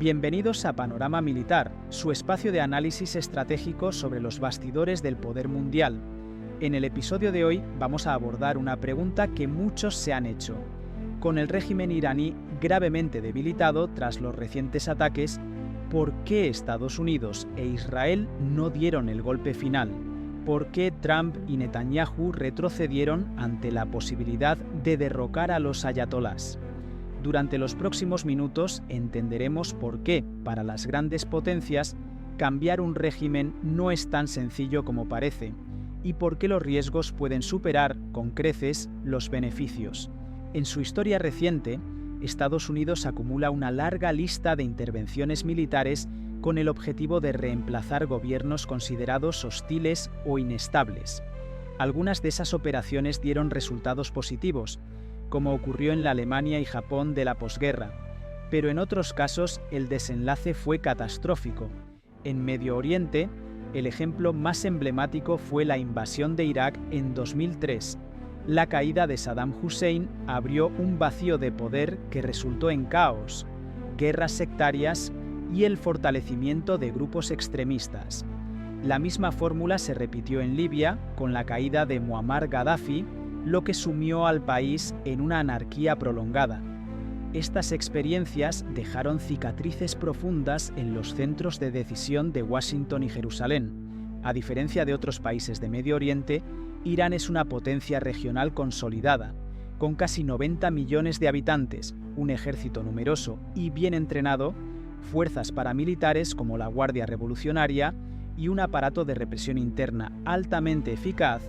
Bienvenidos a Panorama Militar, su espacio de análisis estratégico sobre los bastidores del poder mundial. En el episodio de hoy vamos a abordar una pregunta que muchos se han hecho. Con el régimen iraní gravemente debilitado tras los recientes ataques, ¿por qué Estados Unidos e Israel no dieron el golpe final? ¿Por qué Trump y Netanyahu retrocedieron ante la posibilidad de derrocar a los ayatolás? Durante los próximos minutos entenderemos por qué, para las grandes potencias, cambiar un régimen no es tan sencillo como parece, y por qué los riesgos pueden superar, con creces, los beneficios. En su historia reciente, Estados Unidos acumula una larga lista de intervenciones militares con el objetivo de reemplazar gobiernos considerados hostiles o inestables. Algunas de esas operaciones dieron resultados positivos, como ocurrió en la Alemania y Japón de la posguerra, pero en otros casos el desenlace fue catastrófico. En Medio Oriente, el ejemplo más emblemático fue la invasión de Irak en 2003. La caída de Saddam Hussein abrió un vacío de poder que resultó en caos, guerras sectarias y el fortalecimiento de grupos extremistas. La misma fórmula se repitió en Libia con la caída de Muammar Gaddafi, lo que sumió al país en una anarquía prolongada. Estas experiencias dejaron cicatrices profundas en los centros de decisión de Washington y Jerusalén. A diferencia de otros países de Medio Oriente, Irán es una potencia regional consolidada, con casi 90 millones de habitantes, un ejército numeroso y bien entrenado, fuerzas paramilitares como la Guardia Revolucionaria y un aparato de represión interna altamente eficaz.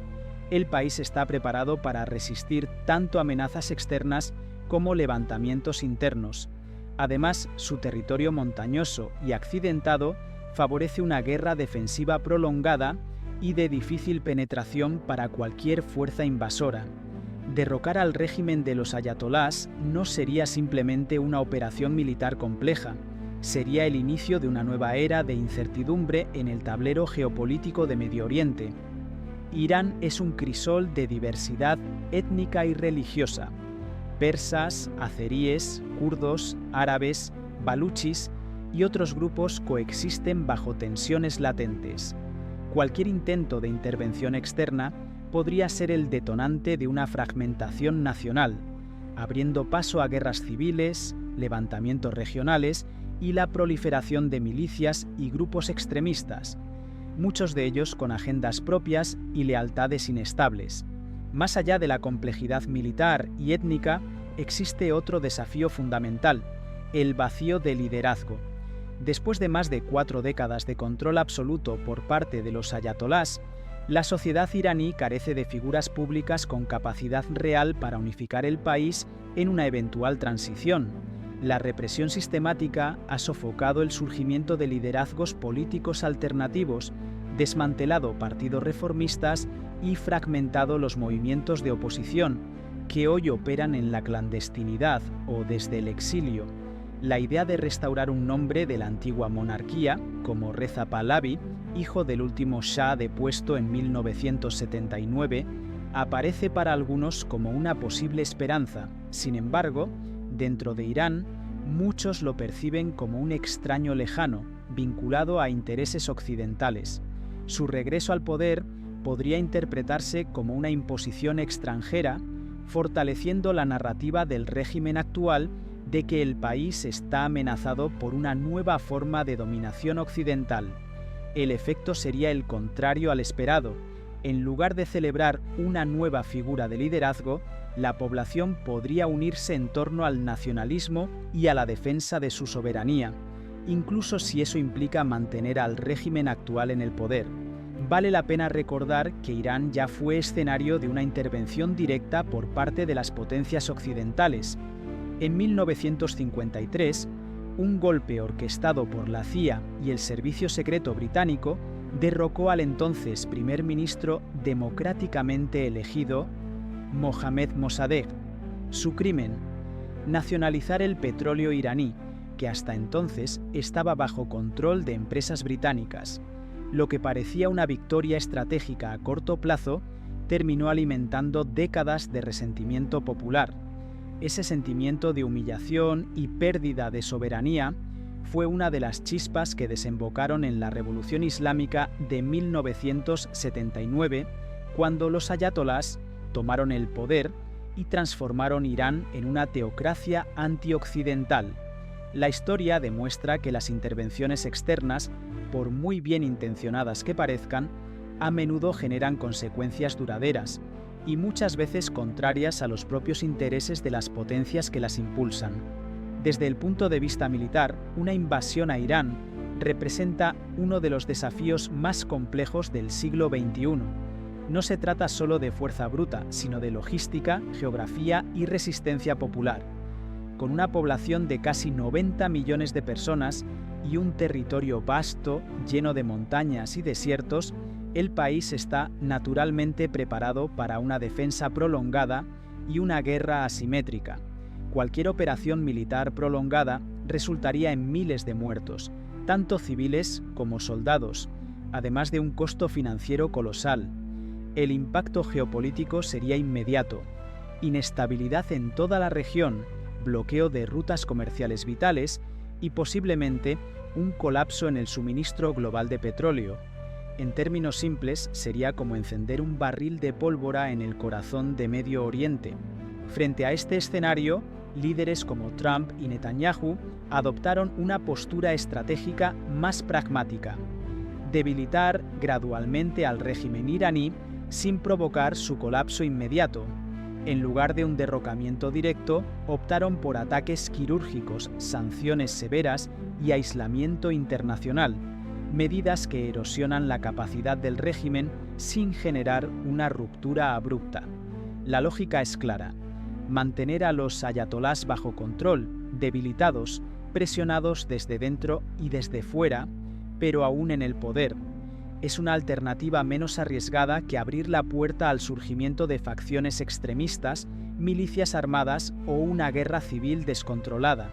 El país está preparado para resistir tanto amenazas externas como levantamientos internos. Además, su territorio montañoso y accidentado favorece una guerra defensiva prolongada y de difícil penetración para cualquier fuerza invasora. Derrocar al régimen de los ayatolás no sería simplemente una operación militar compleja, sería el inicio de una nueva era de incertidumbre en el tablero geopolítico de Medio Oriente. Irán es un crisol de diversidad étnica y religiosa. Persas, azeríes, kurdos, árabes, baluchis y otros grupos coexisten bajo tensiones latentes. Cualquier intento de intervención externa podría ser el detonante de una fragmentación nacional, abriendo paso a guerras civiles, levantamientos regionales y la proliferación de milicias y grupos extremistas, muchos de ellos con agendas propias y lealtades inestables. Más allá de la complejidad militar y étnica, existe otro desafío fundamental: el vacío de liderazgo. Después de más de 4 décadas de control absoluto por parte de los ayatolás, la sociedad iraní carece de figuras públicas con capacidad real para unificar el país en una eventual transición. La represión sistemática ha sofocado el surgimiento de liderazgos políticos alternativos, desmantelado partidos reformistas y fragmentado los movimientos de oposición, que hoy operan en la clandestinidad o desde el exilio. La idea de restaurar un nombre de la antigua monarquía, como Reza Pahlavi, hijo del último Shah depuesto en 1979, aparece para algunos como una posible esperanza. Sin embargo, dentro de Irán, muchos lo perciben como un extraño lejano, vinculado a intereses occidentales. Su regreso al poder podría interpretarse como una imposición extranjera, fortaleciendo la narrativa del régimen actual de que el país está amenazado por una nueva forma de dominación occidental. El efecto sería el contrario al esperado. En lugar de celebrar una nueva figura de liderazgo, la población podría unirse en torno al nacionalismo y a la defensa de su soberanía, incluso si eso implica mantener al régimen actual en el poder. Vale la pena recordar que Irán ya fue escenario de una intervención directa por parte de las potencias occidentales. En 1953, un golpe orquestado por la CIA y el Servicio Secreto británico derrocó al entonces primer ministro democráticamente elegido, Mohammad Mossadegh. Su crimen: nacionalizar el petróleo iraní, que hasta entonces estaba bajo control de empresas británicas. Lo que parecía una victoria estratégica a corto plazo terminó alimentando décadas de resentimiento popular. Ese sentimiento de humillación y pérdida de soberanía fue una de las chispas que desembocaron en la Revolución Islámica de 1979, cuando los ayatolás tomaron el poder y transformaron Irán en una teocracia antioccidental. La historia demuestra que las intervenciones externas, por muy bien intencionadas que parezcan, a menudo generan consecuencias duraderas y muchas veces contrarias a los propios intereses de las potencias que las impulsan. Desde el punto de vista militar, una invasión a Irán representa uno de los desafíos más complejos del siglo XXI. No se trata solo de fuerza bruta, sino de logística, geografía y resistencia popular. Con una población de casi 90 millones de personas y un territorio vasto, lleno de montañas y desiertos, el país está naturalmente preparado para una defensa prolongada y una guerra asimétrica. Cualquier operación militar prolongada resultaría en miles de muertos, tanto civiles como soldados, además de un costo financiero colosal. El impacto geopolítico sería inmediato: inestabilidad en toda la región, bloqueo de rutas comerciales vitales y posiblemente un colapso en el suministro global de petróleo. En términos simples, sería como encender un barril de pólvora en el corazón de Medio Oriente. Frente a este escenario, líderes como Trump y Netanyahu adoptaron una postura estratégica más pragmática: debilitar gradualmente al régimen iraní sin provocar su colapso inmediato. En lugar de un derrocamiento directo, optaron por ataques quirúrgicos, sanciones severas y aislamiento internacional, medidas que erosionan la capacidad del régimen sin generar una ruptura abrupta. La lógica es clara: mantener a los ayatolás bajo control, debilitados, presionados desde dentro y desde fuera, pero aún en el poder. Es una alternativa menos arriesgada que abrir la puerta al surgimiento de facciones extremistas, milicias armadas o una guerra civil descontrolada.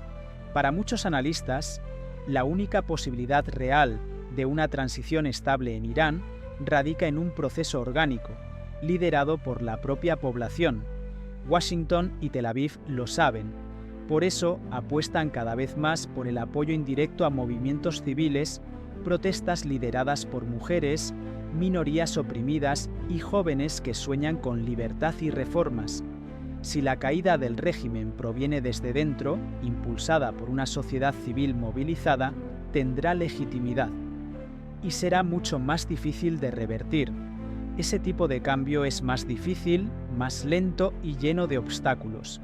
Para muchos analistas, la única posibilidad real de una transición estable en Irán radica en un proceso orgánico, liderado por la propia población. Washington y Tel Aviv lo saben. Por eso apuestan cada vez más por el apoyo indirecto a movimientos civiles, protestas lideradas por mujeres, minorías oprimidas y jóvenes que sueñan con libertad y reformas. Si la caída del régimen proviene desde dentro, impulsada por una sociedad civil movilizada, tendrá legitimidad. Y será mucho más difícil de revertir. Ese tipo de cambio es más difícil, más lento y lleno de obstáculos.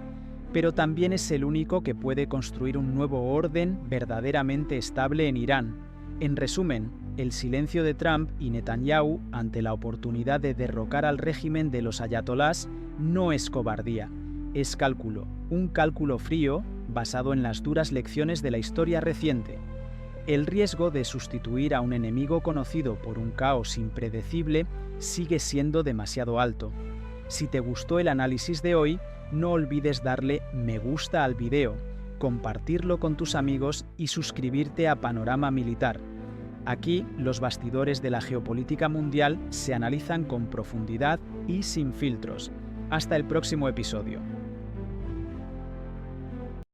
Pero también es el único que puede construir un nuevo orden verdaderamente estable en Irán. En resumen, el silencio de Trump y Netanyahu ante la oportunidad de derrocar al régimen de los ayatolás no es cobardía, es cálculo, un cálculo frío basado en las duras lecciones de la historia reciente. El riesgo de sustituir a un enemigo conocido por un caos impredecible sigue siendo demasiado alto. Si te gustó el análisis de hoy, no olvides darle me gusta al video, compartirlo con tus amigos y suscribirte a Panorama Militar. Aquí, los bastidores de la geopolítica mundial se analizan con profundidad y sin filtros. Hasta el próximo episodio.